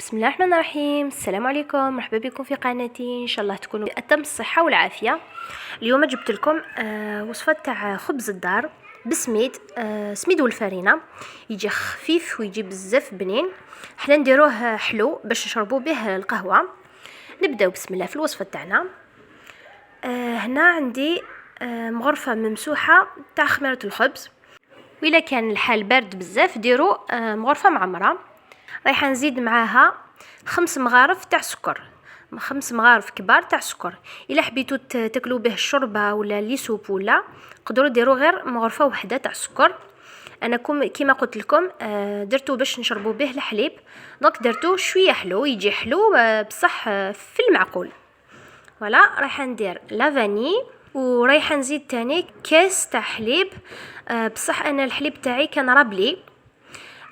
بسم الله الرحمن الرحيم. السلام عليكم، مرحبا بكم في قناتي. ان شاء الله تكونوا بأتم الصحه والعافيه. اليوم جبت لكم وصفه تاع خبز الدار بسميد، سميد والفرينه. يجي خفيف ويجي بزاف بنين. حنا نديروه حلو باش نشربوا به القهوه. نبداو بسم الله في الوصفه تاعنا. هنا عندي مغرفه ممسوحه تاع خميره الخبز، وإلا كان الحال بارد بزاف ديروا مغرفه معمره. رايحه نزيد معاها 5 مغارف تاع سكر، 5 مغارف كبار تاع سكر. الا حبيتو تاكلوا به الشوربه ولا لي سوب ولا تقدروا ديروا غير مغرفه وحده تاع سكر. انا كيما قلت لكم درتو باش نشربوا به الحليب، دونك درتو شويه حلو، يجي حلو بصح في المعقول. فوالا رايحه ندير لا فاني، ورايحه نزيد تاني كاس تاع حليب. بصح انا الحليب تاعي كان رابلي،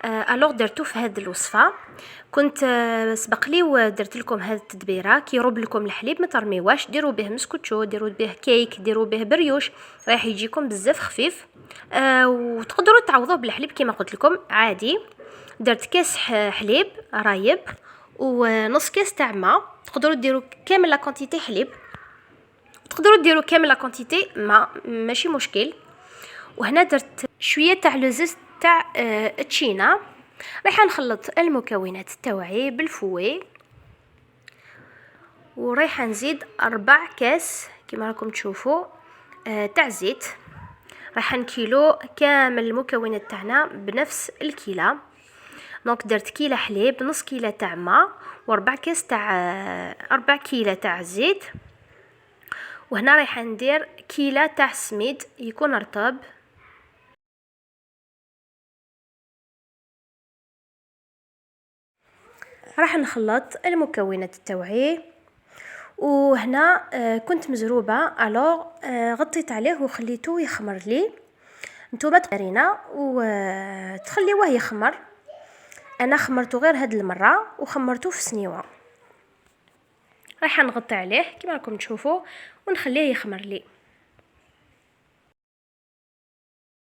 الوغ درتو في هذه الوصفه. كنت سبق لي ودرت لكم هذه التدبيره. كي يروب لكم الحليب ما ترميوهش، ديروا به مسكوتشو، ديروا به كيك، ديروا به بريوش، رايح يجيكم بزاف خفيف. وتقدروا تعوضوه بالحليب كما قلت لكم عادي. درت كاس حليب رايب ونص كاس تاع ماء. تقدروا ديروا كامل لا كونتيتي حليب، تقدروا ديروا كامل لا كونتيتي ماء، ماشي مشكل. وهنا درت شويه تاع لوزيس تاع التشينا. رايحه نخلط المكونات تاوعي بالفوي، ورايحه نزيد 4 كاس كما راكم تشوفوا تاع زيت. رايحه نكيلو كامل المكونات تاعنا بنفس الكيله. دونك درت كيله حليب، نص كيله تاع ماء، و4 كاس تاع 4 كيله تاع زيت. وهنا رايحه ندير كيله تاع سميد يكون رطب. راح نخلط المكونات تاوعي. وهنا كنت مزروبه، الوغ غطيت عليه وخليته يخمر لي. نتوما تقرينا وتخليوه يخمر. انا خمرته غير هاد المره وخمرته في سنيوه. رايحه نغطي عليه كما راكم تشوفوا ونخليه يخمر لي.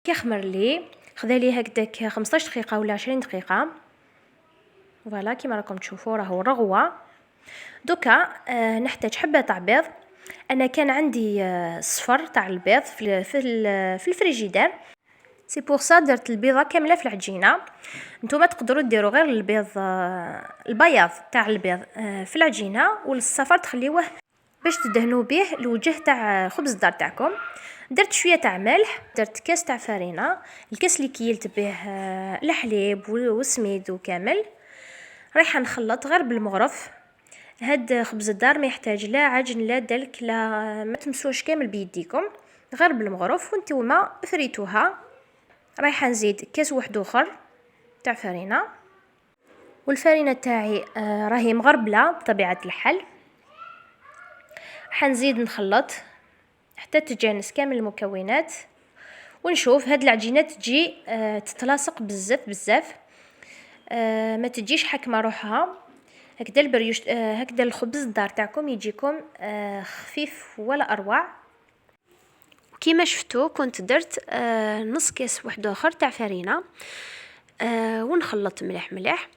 كي يخمر لي خذا لي هكذاك 15 دقيقه ولا 20 دقيقه. فوالا كما راكم تشوفوا راهو رغوه. دوكا نحتاج حبه تاع بيض. انا كان عندي صفر تاع البيض في الفريجيدير، سي بور سا درت البيضه كامله في العجينه. نتوما تقدروا ديروا غير البيض البياض تاع البيض في العجينه، والصفر تخليوه باش تدهنوا به الوجه تاع خبز الدار تاعكم. درت شويه تاع ملح، درت كاس تاع فرينه، الكاس اللي كيلت به الحليب والسميد وكامل. رايحه نخلط غير بالمغرف. هاد خبز الدار ما يحتاج لا عجن لا دلك، لا ما تمسوش كامل بيديكم، غير بالمغرف. وانتوما فريتوها. رايحه نزيد كاس واحد اخر تاع فرينه، والفرينه تاعي راهي مغربله بطبيعه الحال. حنزيد نخلط حتى تتجانس كامل المكونات، ونشوف هاد العجينه تجي تتلاصق بزاف بزاف، ما تجيش حكمه روحها. هكذا البريوش، هكذا الخبز الدار تاعكم يجيكم خفيف ولا اروع. وكيما شفتوا كنت درت نص كاس واحد اخر تاع فرينه، ونخلط مليح مليح.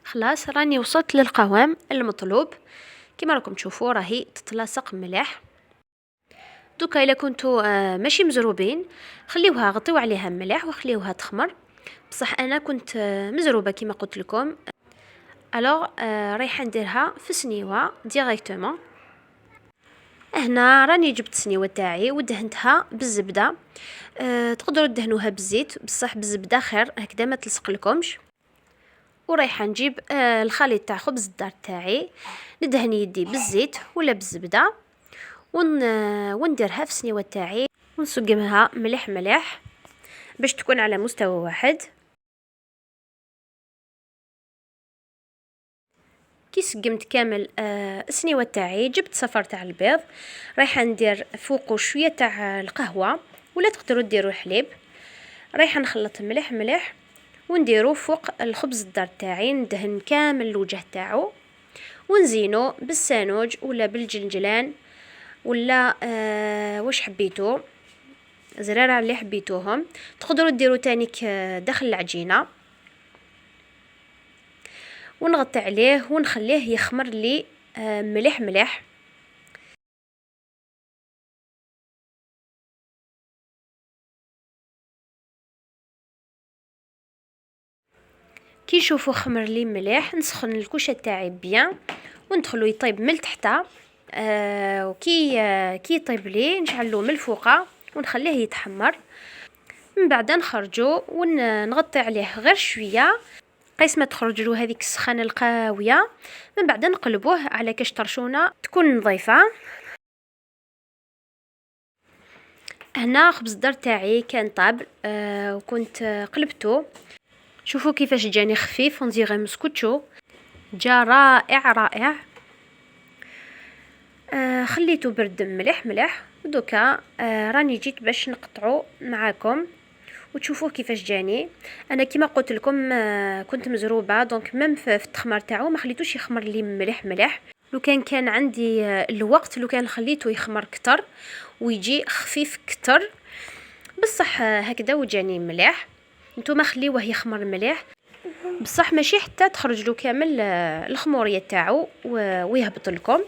خلاص راني وصلت للقوام المطلوب. كما راكم تشوفوا راهي تتلاصق مليح. دوكا الا كنتو ماشي مزروبين خليوها، غطيو عليها مليح وخليوها تخمر. بصح انا كنت مزروبه كما قلت لكم، الوغ رايحه نديرها في سنيوه ديريكتومون. هنا راني جبت سنيوه تاعي ودهنتها بالزبده. تقدروا تدهنوها بالزيت، بصح بالزبده خير، هكذا ما تلصق لكمش. ورايحه نجيب الخليط تاع خبز الدار تاعي، ندهن يدي بالزيت ولا بالزبده، ونديرها في السنيوه تاعي ونسقمها مليح مليح باش تكون على مستوى واحد. كي سقمت كامل السنيوه تاعي، جبت صفر تاع البيض، رايحه ندير فوقه شويه تاع القهوه ولا تقدروا ديروا حليب. رايحه نخلط مليح مليح ونديرو فوق الخبز الدار تاعي، ندهن كامل الوجه تاعو ونزينو بالسانوج ولا بالجنجلان ولا واش حبيتو، زرارة اللي حبيتوهم. تقدروا ديروا تانيك داخل العجينه ونغطي عليه ونخليه يخمر لي مليح مليح. كي نشوفو خمر لي مليح نسخن الكوشه تاعي بيان وندخلو يطيب من تحت. كي يطيب لي نشعلو من الفوقه ونخليه يتحمر. من بعد نخرجو ونغطي عليه غير شويه قيس ما تخرج له هذيك السخانه القاويه. من بعد نقلبوه على كاش طرشونه تكون نظيفه. هنا خبز الدار تاعي كان طاب وكنت قلبته. شوفوا كيفاش جاني خفيف ونزيغ مسكوتشو، جا رائع رائع. خليته برد مليح مليح ودوكا راني جيت باش نقطعو معاكم وتشوفوه كيفاش جاني. انا كيما قلت لكم كنت مزروبه دونك ميم في التخمار تاعو ما خليتوش يخمر لي مليح مليح. لو كان عندي الوقت لو كان خليته يخمر كتر ويجي خفيف كتر بصح هكذا وجاني مليح. نتوما خليوه يخمر مليح بصح ماشي حتى تخرج له كامل الخموريه تاعو ويهبط لكم.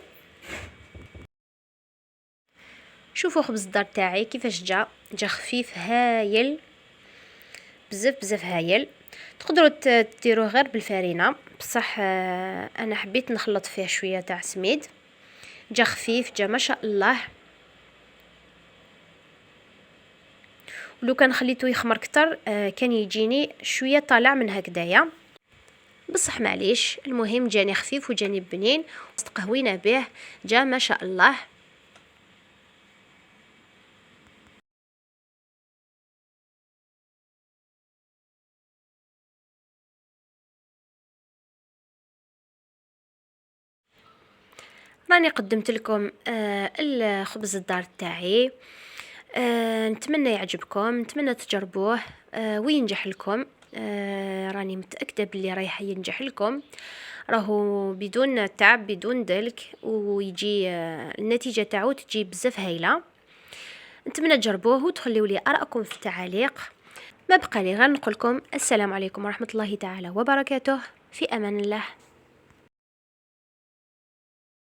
شوفوا خبز الدار تاعي كيفاش جا خفيف هايل بزاف بزاف هايل. تقدروا ديروه غير بالفارينه بصح انا حبيت نخلط فيه شويه تاع سميد. جا خفيف جا ما شاء الله. ولو كان خليته يخمر كتر كان يجيني شويه طالع من هكذايا بصح معليش، المهم جاني خفيف وجاني بنين تقهوينا به جا ما شاء الله. راني قدمت لكم الخبز الدار تاعي. نتمنى يعجبكم، نتمنى تجربوه وينجح لكم. راني متأكدة باللي رايح ينجح لكم، راهو بدون تعب بدون دلك ويجي النتيجة تاعو تجي بزاف هايلة. نتمنى تجربوه وتخليوا لي آراءكم في التعاليق. ما بقى لي غير نقول لكم السلام عليكم ورحمة الله تعالى وبركاته. في أمان الله.